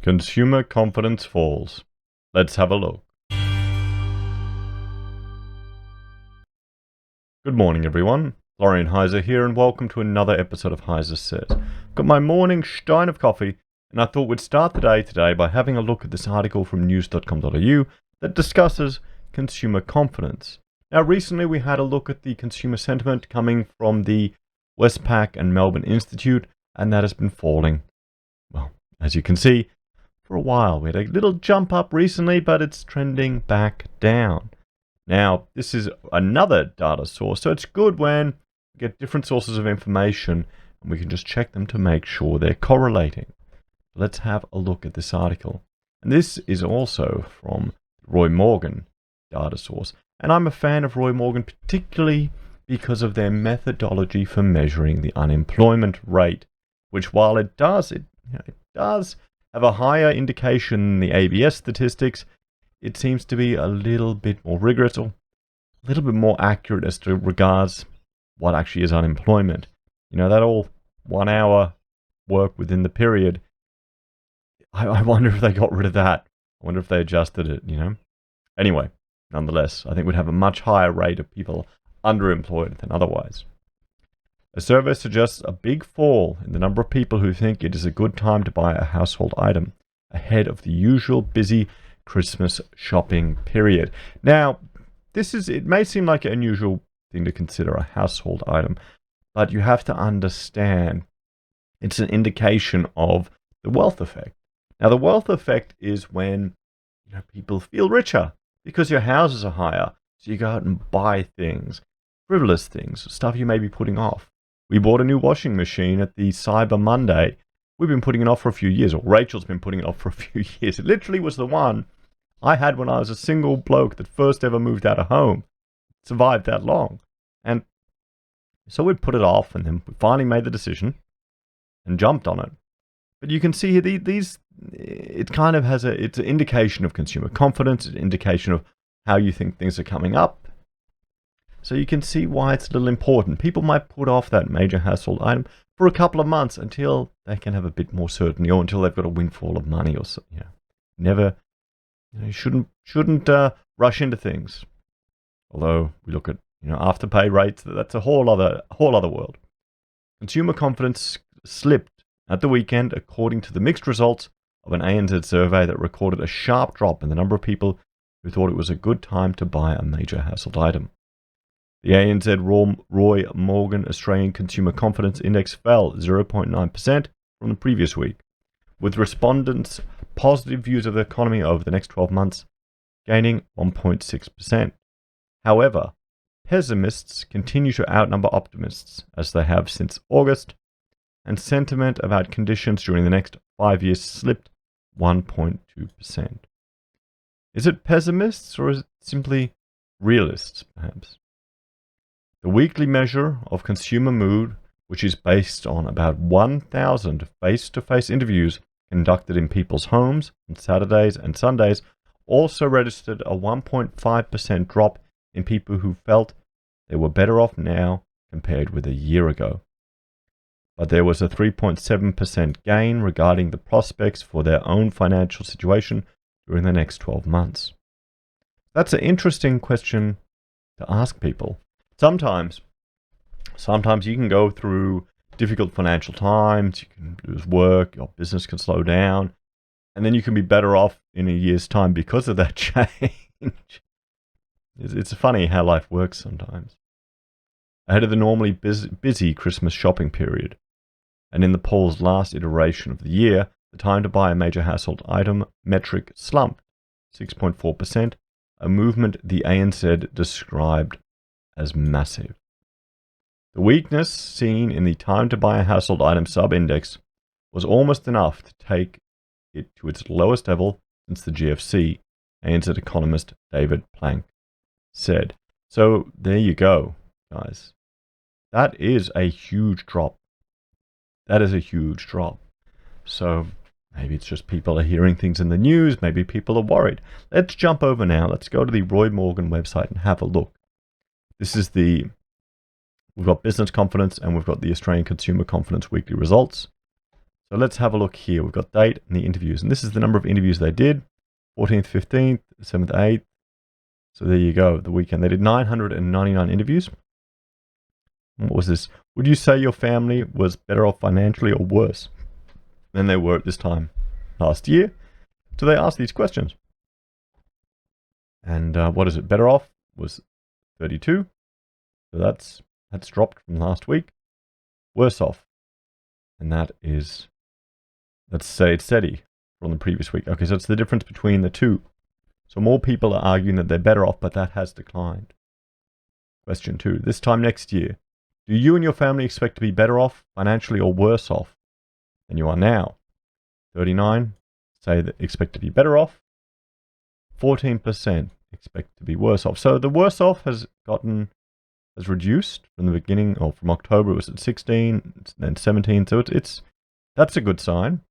Consumer confidence falls. Let's have a look. Good morning, everyone. Florian Heise here, and welcome to another episode of Heise Says. Got my morning stein of coffee, and I thought we'd start the day today by having a look at this article from news.com.au that discusses consumer confidence. Now, recently we had a look at the consumer sentiment coming from the Westpac and Melbourne Institute, and that has been falling. Well, as you can see, for a while. We had a little jump up recently, but it's trending back down. Now, this is another data source, so it's good when we get different sources of information and we can just check them to make sure they're correlating. Let's have a look at this article. And this is also from Roy Morgan data source. And I'm a fan of Roy Morgan, particularly because of their methodology for measuring the unemployment rate, which while it does have a higher indication than the ABS statistics, it seems to be a little bit more rigorous or a little bit more accurate as to regards what actually is unemployment. You know, that all 1 hour work within the period, I wonder if they got rid of that. I wonder if they adjusted it, you know. Anyway, nonetheless, I think we'd have a much higher rate of people underemployed than otherwise. A survey suggests a big fall in the number of people who think it is a good time to buy a household item ahead of the usual busy Christmas shopping period. Now, it may seem like an unusual thing to consider a household item, but you have to understand it's an indication of the wealth effect. Now, the wealth effect is when people feel richer because your houses are higher, so you go out and buy things, frivolous things, stuff you may be putting off. We bought a new washing machine at the Cyber Monday. We've been putting it off for a few years, or Rachel's been putting it off for a few years. It literally was the one I had when I was a single bloke that first ever moved out of home. It survived that long. And so we put it off, and then we finally made the decision and jumped on it. But you can see here, it kind of has it's an indication of consumer confidence, an indication of how you think things are coming up. So you can see why it's a little important. People might put off that major household item for a couple of months until they can have a bit more certainty, or until they've got a windfall of money, or so. You shouldn't rush into things. Although we look at afterpay rates, that's a whole other world. Consumer confidence slipped at the weekend, according to the mixed results of an ANZ survey that recorded a sharp drop in the number of people who thought it was a good time to buy a major household item. The ANZ Roy Morgan Australian Consumer Confidence Index fell 0.9% from the previous week, with respondents' positive views of the economy over the next 12 months gaining 1.6%. However, pessimists continue to outnumber optimists, as they have since August, and sentiment about conditions during the next 5 years slipped 1.2%. Is it pessimists, or is it simply realists, perhaps? The weekly measure of consumer mood, which is based on about 1,000 face-to-face interviews conducted in people's homes on Saturdays and Sundays, also registered a 1.5% drop in people who felt they were better off now compared with a year ago. But there was a 3.7% gain regarding the prospects for their own financial situation during the next 12 months. That's an interesting question to ask people. Sometimes you can go through difficult financial times, you can lose work, your business can slow down, and then you can be better off in a year's time because of that change. It's funny how life works sometimes. Ahead of the normally busy Christmas shopping period, and in the poll's last iteration of the year, the time to buy a major household item metric slumped 6.4%, a movement the ANZ described as massive. The weakness seen in the time to buy a household item sub-index was almost enough to take it to its lowest level since the GFC, ANZ economist David Plank said. So there you go, guys. That is a huge drop. So maybe it's just people are hearing things in the news, maybe people are worried. Let's jump over now. Let's go to the Roy Morgan website and have a look. This is we've got business confidence and we've got the Australian Consumer Confidence weekly results. So let's have a look here. We've got date and the interviews. And this is the number of interviews they did. 14th, 15th, 7th, 8th. So there you go, the weekend. They did 999 interviews. What was this? Would you say your family was better off financially or worse than they were at this time last year? So they asked these questions. And what is it? Better off was 32. So that's dropped from last week. Worse off. And that is, let's say it's steady from the previous week. Okay, so it's the difference between the two. So more people are arguing that they're better off, but that has declined. Question 2. This time next year, do you and your family expect to be better off financially or worse off than you are now? 39 say that expect to be better off. 14% expect to be worse off. So the worse off has reduced from the beginning, or from October it was at 16, then 17. So that's a good sign.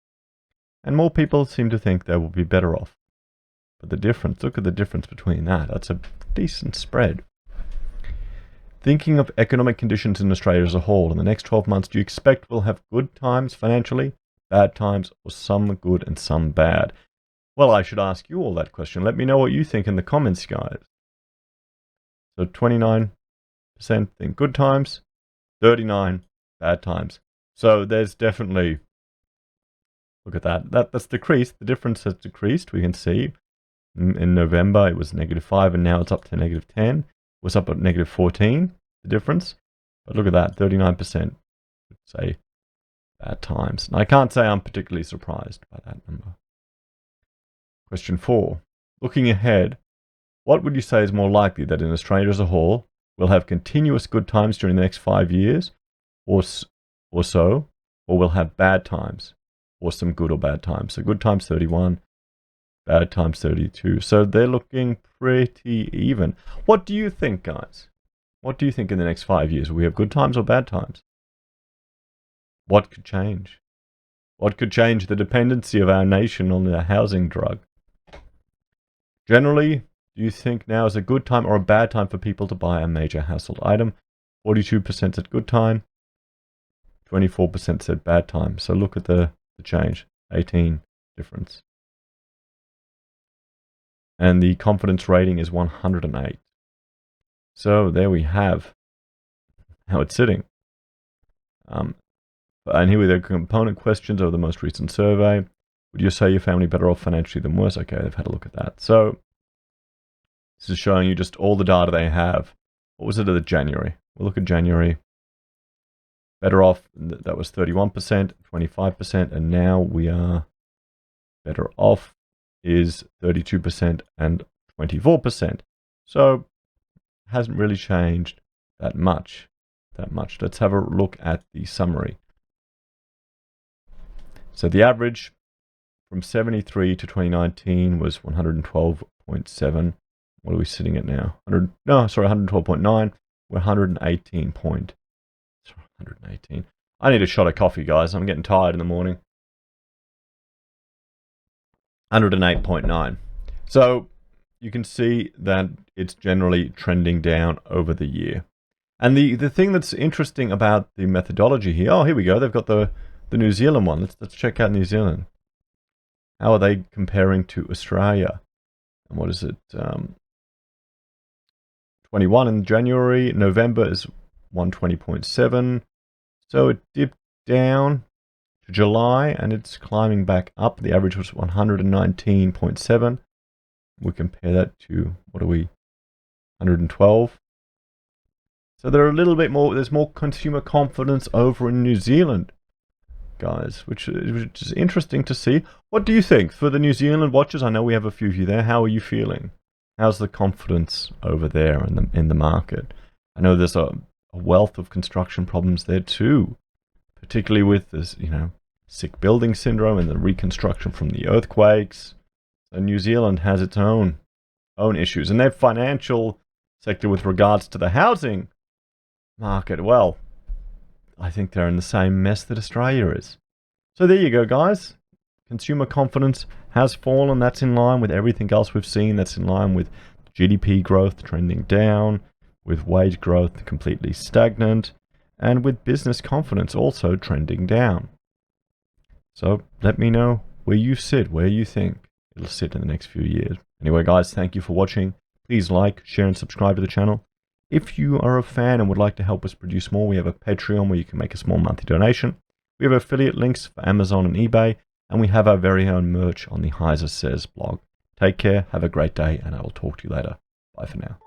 And more people seem to think they will be better off. But the difference, look at the difference between that. That's a decent spread. Thinking of economic conditions in Australia as a whole, in the next 12 months, do you expect we'll have good times financially, bad times, or some good and some bad? Well, I should ask you all that question. Let me know what you think in the comments, guys. So 29% think good times, 39% bad times. So there's definitely, look at that. That's decreased. The difference has decreased. We can see in November it was -5 and now it's up to -10. Was up at -14, the difference. But look at that, 39% would say bad times. And I can't say I'm particularly surprised by that number. Question 4. Looking ahead, what would you say is more likely, that in Australia as a whole, we'll have continuous good times during the next 5 years, or we'll have bad times, or some good or bad times? So good times 31, bad times 32. So they're looking pretty even. What do you think, guys? What do you think in the next 5 years? Will we have good times or bad times? What could change? What could change the dependency of our nation on the housing drug? Generally, do you think now is a good time or a bad time for people to buy a major household item? 42% said good time, 24% said bad time. So look at the change, 18 difference. And the confidence rating is 108. So there we have how it's sitting. And here are the component questions of the most recent survey. Would you say your family better off financially than worse? Okay, they've had a look at that. So this is showing you just all the data they have. What was it at January? We'll look at January. Better off, that was 31%, 25%, and now we are better off is 32% and 24%. So it hasn't really changed that much. Let's have a look at the summary. So the average from 73 to 2019 was 112.7. What are we sitting at now? 112.9. We're 118 point. 118. I need a shot of coffee, guys. I'm getting tired in the morning. 108.9. So you can see that it's generally trending down over the year. And the thing that's interesting about the methodology here, oh, here we go. They've got the New Zealand one. Let's check out New Zealand. How are they comparing to Australia? And what is it? 21 in January. November is 120.7. So it dipped down to July and it's climbing back up. The average was 119.7. We compare that to, what are we? 112. So there are a little bit more, there's more consumer confidence over in New Zealand, guys, which is interesting to see. What do you think for the New Zealand watchers? I know we have a few of you there. How are you feeling? How's the confidence over there in the market? I know there's a wealth of construction problems there too, particularly with this, sick building syndrome and the reconstruction from the earthquakes. So New Zealand has its own issues, and their financial sector with regards to the housing market, well, I think they're in the same mess that Australia is. So there you go, guys. Consumer confidence has fallen. That's in line with everything else we've seen. That's in line with GDP growth trending down, with wage growth completely stagnant, and with business confidence also trending down. So let me know where you sit, where you think it'll sit in the next few years. Anyway, guys, thank you for watching. Please like, share, and subscribe to the channel. If you are a fan and would like to help us produce more, we have a Patreon where you can make a small monthly donation. We have affiliate links for Amazon and eBay, and we have our very own merch on the Heise Says blog. Take care, have a great day, and I will talk to you later. Bye for now.